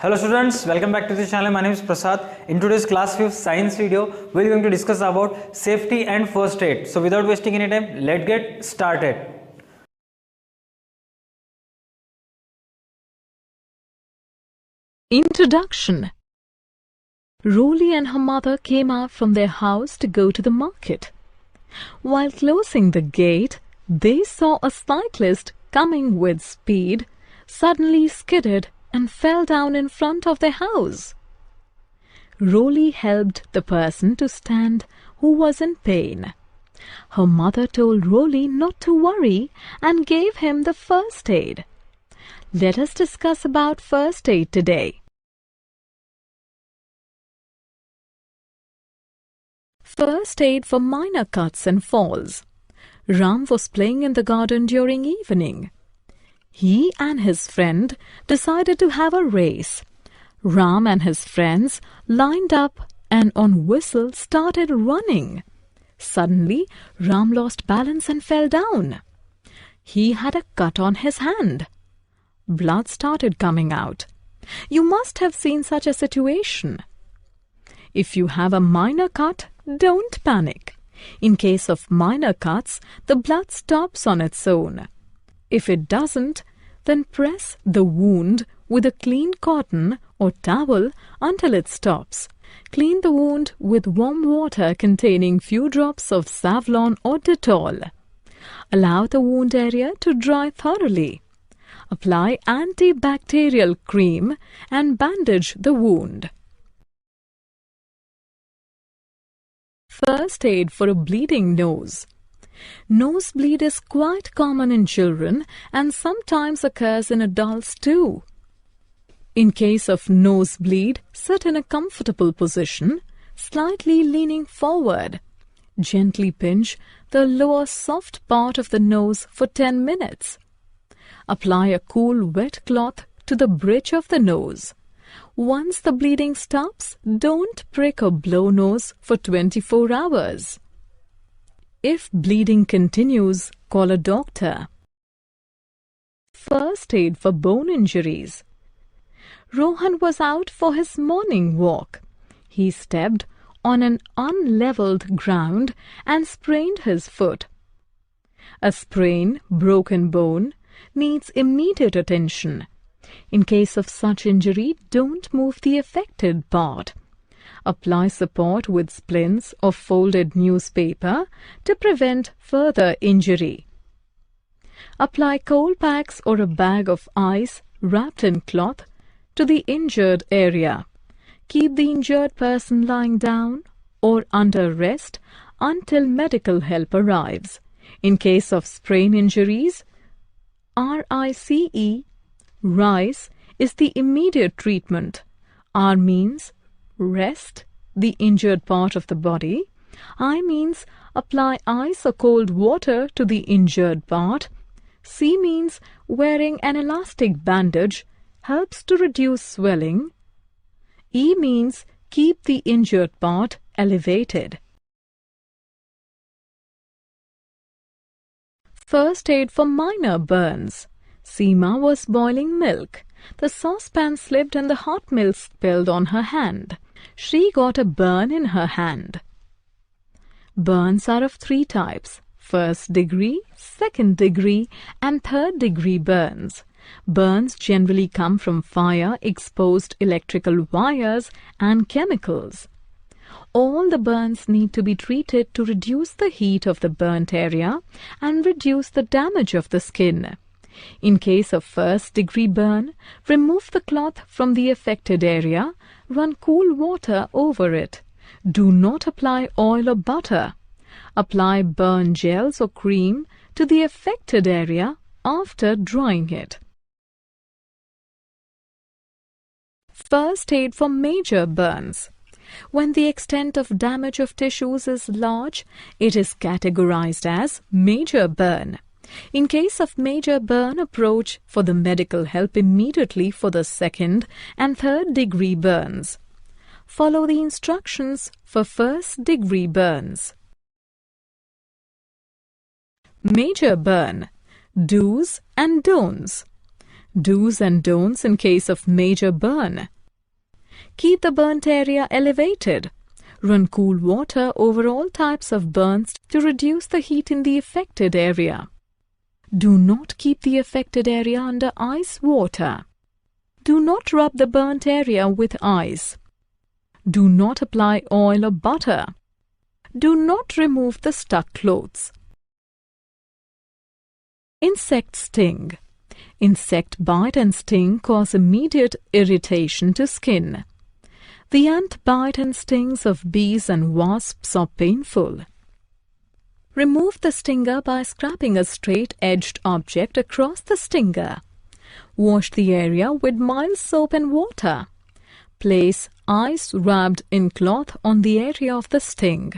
Hello students, welcome back to the channel. My name is Prasad. In today's class 5th science video, we are going to discuss about safety and first aid. So without wasting any time, let's get started. Introduction. Roly and her mother came out from their house to go to the market. While closing the gate, they saw a cyclist coming with speed, suddenly skidded and fell down in front of their house. Roly helped the person to stand who was in pain. Her mother told Roly not to worry and gave him the first aid. Let us discuss about first aid today. First aid for minor cuts and falls. Ram was playing in the garden during evening. He and his friend decided to have a race. Ram and his friends lined up and on whistle started running. Suddenly, Ram lost balance and fell down. He had a cut on his hand. Blood started coming out. You must have seen such a situation. If you have a minor cut, don't panic. In case of minor cuts, the blood stops on its own. If it doesn't, then press the wound with a clean cotton or towel until it stops. Clean the wound with warm water containing few drops of Savlon or Dettol. Allow the wound area to dry thoroughly. Apply antibacterial cream and bandage the wound. First aid for a bleeding nose. Nosebleed is quite common in children and sometimes occurs in adults too. In case of nosebleed, sit in a comfortable position, slightly leaning forward. Gently pinch the lower soft part of the nose for 10 minutes. Apply a cool wet cloth to the bridge of the nose. Once the bleeding stops, don't prick or blow nose for 24 hours. If bleeding continues, call a doctor. First aid for bone injuries. Rohan was out for his morning walk. He stepped on an unleveled ground and sprained his foot. A sprain, broken bone, needs immediate attention. In case of such injury, don't move the affected part. Apply support with splints or folded newspaper to prevent further injury. Apply cold packs or a bag of ice wrapped in cloth to the injured area. Keep the injured person lying down or under rest until medical help arrives. In case of sprain injuries, RICE is the immediate treatment. R means rest the injured part of the body. I means apply ice or cold water to the injured part. C means wearing an elastic bandage helps to reduce swelling. E means keep the injured part elevated. First aid for minor burns. Seema was boiling milk. The saucepan slipped and the hot milk spilled on her hand. She got a burn in her hand. Burns are of 3 types: first degree, second degree, and third degree burns. Burns generally come from fire, exposed electrical wires, and chemicals. All the burns need to be treated to reduce the heat of the burnt area and reduce the damage of the skin. In case of first-degree burn, remove the cloth from the affected area, run cool water over it. Do not apply oil or butter. Apply burn gels or cream to the affected area after drying it. First aid for major burns. When the extent of damage of tissues is large, it is categorized as major burn. In case of major burn, approach for the medical help immediately for the second and third degree burns. Follow the instructions for first degree burns. Major burn. Do's and don'ts. Do's and don'ts in case of major burn. Keep the burnt area elevated. Run cool water over all types of burns to reduce the heat in the affected area. Do not keep the affected area under ice water. Do not rub the burnt area with ice. Do not apply oil or butter. Do not remove the stuck clothes. Insect sting. Insect bite and sting cause immediate irritation to skin. The ant bite and stings of bees and wasps are painful. Remove the stinger by scraping a straight-edged object across the stinger. Wash the area with mild soap and water. Place ice wrapped in cloth on the area of the sting.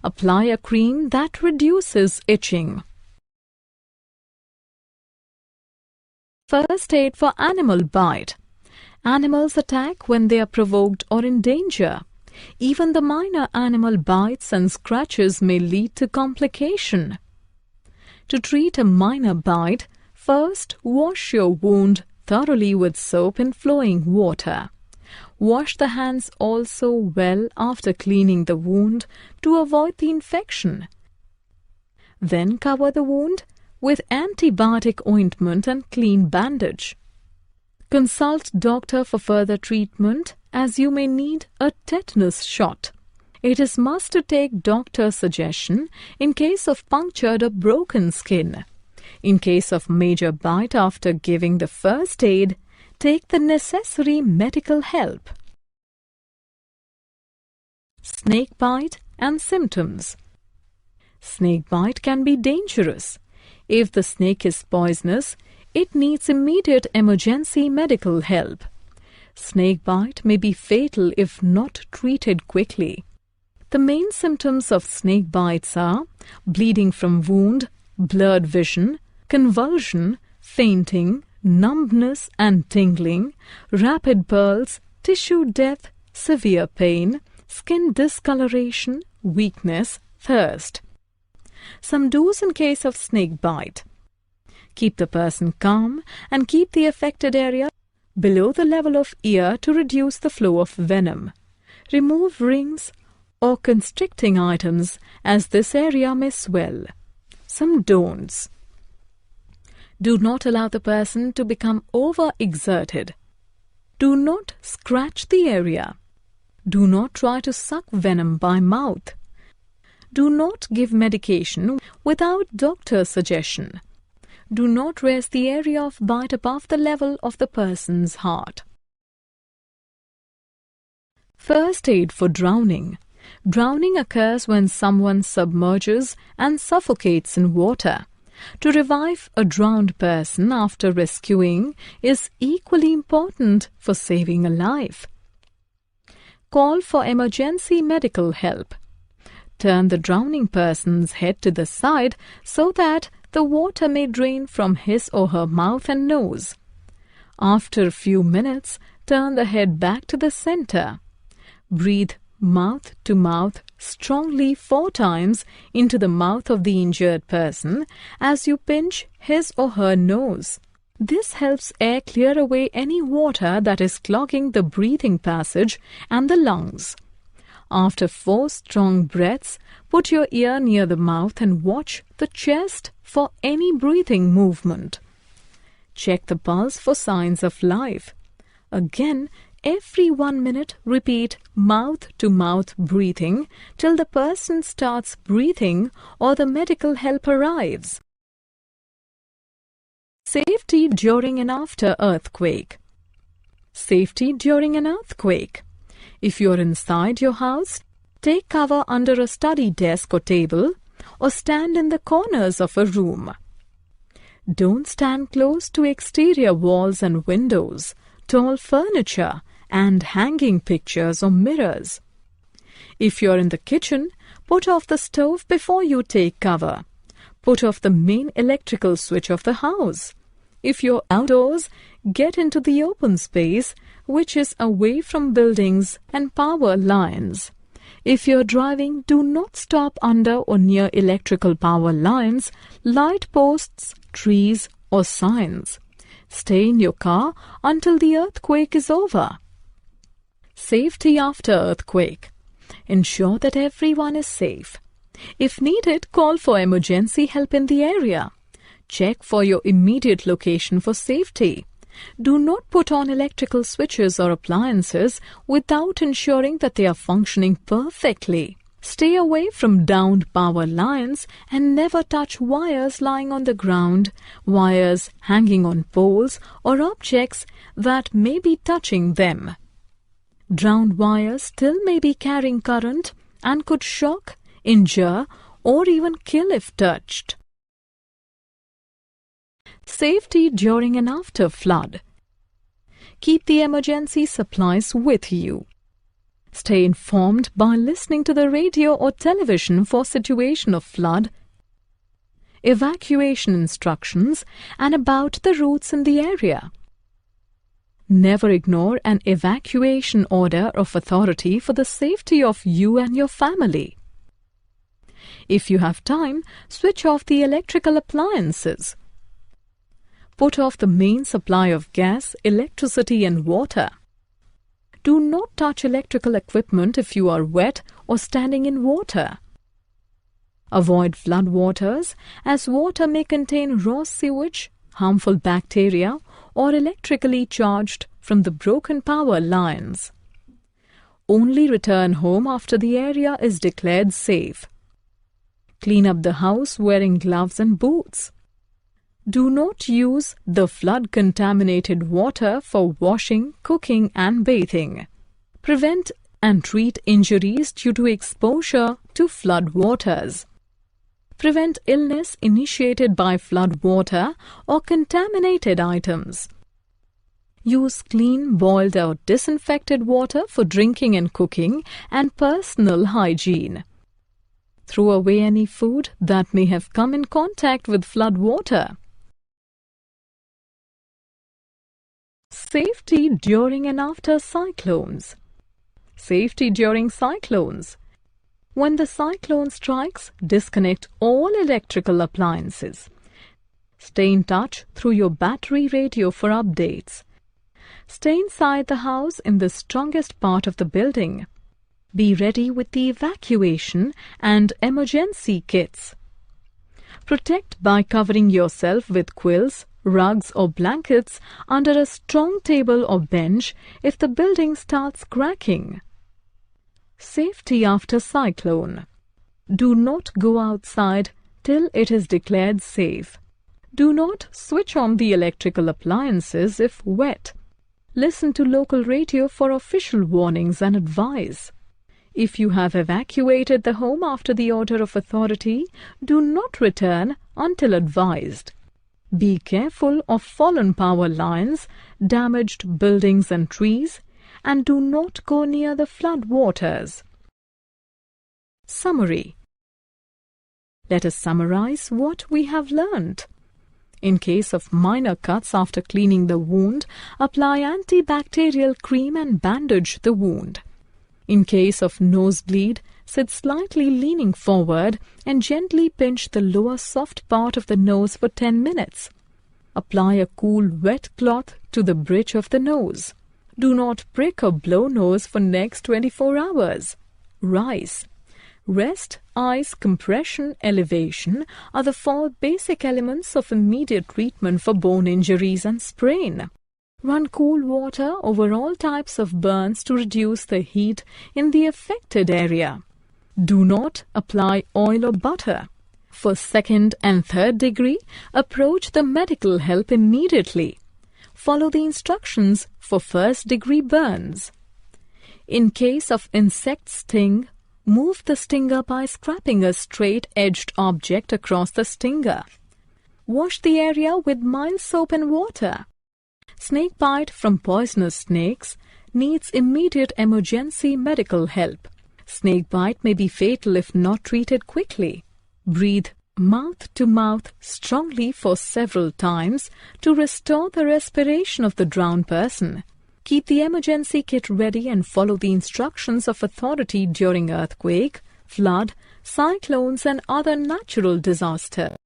Apply a cream that reduces itching. First aid for animal bite. Animals attack when they are provoked or in danger. Even the minor animal bites and scratches may lead to complication. To treat a minor bite, first wash your wound thoroughly with soap and flowing water. Wash the hands also well after cleaning the wound to avoid the infection. Then cover the wound with antibiotic ointment and clean bandage. Consult doctor for further treatment as you may need a tetanus shot. It is must to take doctor's suggestion in case of punctured or broken skin. In case of major bite after giving the first aid, take the necessary medical help. Snake bite and symptoms. Snake bite can be dangerous. If the snake is poisonous, it needs immediate emergency medical help. Snake bite may be fatal if not treated quickly. The main symptoms of snake bites are bleeding from wound, blurred vision, convulsion, fainting, numbness and tingling, rapid pulse, tissue death, severe pain, skin discoloration, weakness, thirst. Some do's in case of snake bite. Keep the person calm and keep the affected area below the level of ear to reduce the flow of venom. Remove rings or constricting items as this area may swell. Some don'ts. Do not allow the person to become overexerted. Do not scratch the area. Do not try to suck venom by mouth. Do not give medication without doctor's suggestion. Do not raise the area of bite above the level of the person's heart. First aid for drowning. Drowning occurs when someone submerges and suffocates in water. To revive a drowned person after rescuing is equally important for saving a life. Call for emergency medical help. Turn the drowning person's head to the side so that the water may drain from his or her mouth and nose. After a few minutes, turn the head back to the center. Breathe mouth to mouth strongly 4 times into the mouth of the injured person as you pinch his or her nose. This helps air clear away any water that is clogging the breathing passage and the lungs. After 4 strong breaths, put your ear near the mouth and watch the chest for any breathing movement. Check the pulse for signs of life. Again, every 1 minute, repeat mouth-to-mouth breathing till the person starts breathing or the medical help arrives. Safety during and after earthquake. Safety during an earthquake. If you're inside your house, take cover under a study desk or table or stand in the corners of a room. Don't stand close to exterior walls and windows, tall furniture, and hanging pictures or mirrors. If you're in the kitchen, put off the stove before you take cover. Put off the main electrical switch of the house. If you're outdoors, get into the open space, which is away from buildings and power lines. If you're driving, do not stop under or near electrical power lines, light posts, trees, or signs. Stay in your car until the earthquake is over. Safety after earthquake. Ensure that everyone is safe. If needed, call for emergency help in the area. Check for your immediate location for safety. Do not put on electrical switches or appliances without ensuring that they are functioning perfectly. Stay away from downed power lines and never touch wires lying on the ground, wires hanging on poles, or objects that may be touching them. Drowned wires still may be carrying current and could shock, injure, or even kill if touched. Safety during and after flood. Keep the emergency supplies with you. Stay informed by listening to the radio or television for situation of flood, evacuation instructions, and about the routes in the area. Never ignore an evacuation order of authority for the safety of you and your family. If you have time, switch off the electrical appliances. Put off the main supply of gas, electricity, and water. Do not touch electrical equipment if you are wet or standing in water. Avoid flood waters, as water may contain raw sewage, harmful bacteria, or electrically charged from the broken power lines. Only return home after the area is declared safe. Clean up the house wearing gloves and boots. Do not use the flood-contaminated water for washing, cooking, and bathing. Prevent and treat injuries due to exposure to flood waters. Prevent illness initiated by flood water or contaminated items. Use clean, boiled or disinfected water for drinking and cooking and personal hygiene. Throw away any food that may have come in contact with flood water. Safety during and after cyclones. Safety during cyclones. When the cyclone strikes, disconnect all electrical appliances. Stay in touch through your battery radio for updates. Stay inside the house in the strongest part of the building. Be ready with the evacuation and emergency kits. Protect by covering yourself with quilts, rugs or blankets under a strong table or bench if the building starts cracking. Safety after cyclone. Do not go outside till it is declared safe. Do not switch on the electrical appliances if wet. Listen to local radio for official warnings and advice. If you have evacuated the home after the order of authority, do not return until advised. Be careful of fallen power lines, damaged buildings and trees, and do not go near the flood waters. Summary. Let us summarize what we have learnt. In case of minor cuts after cleaning the wound, apply antibacterial cream and bandage the wound. In case of nosebleed, sit slightly leaning forward and gently pinch the lower soft part of the nose for 10 minutes. Apply a cool wet cloth to the bridge of the nose. Do not prick or blow nose for next 24 hours. Rise. Rest, ice, compression, elevation are the 4 basic elements of immediate treatment for bone injuries and sprain. Run cool water over all types of burns to reduce the heat in the affected area. Do not apply oil or butter. For 2nd and 3rd degree, approach the medical help immediately. Follow the instructions for 1st degree burns. In case of insect sting, move the stinger by scraping a straight-edged object across the stinger. Wash the area with mild soap and water. Snake bite from poisonous snakes needs immediate emergency medical help. Snake bite may be fatal if not treated quickly. Breathe mouth to mouth strongly for several times to restore the respiration of the drowned person. Keep the emergency kit ready and follow the instructions of authority during earthquake, flood, cyclones and other natural disasters.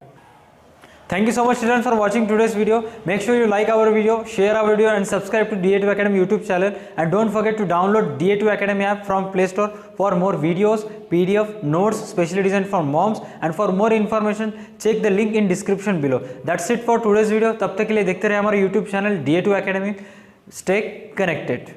Thank you so much children for watching today's video. Make sure you like our video, share our video and subscribe to da2 Academy YouTube channel, and don't forget to download da2 Academy app from Play Store for more videos, PDF, notes specially designed for moms, and for more information check the link in description below. That's it for today's video. तब तक के लिए देखते रहे हमारा YouTube channel da2 Academy. Stay connected.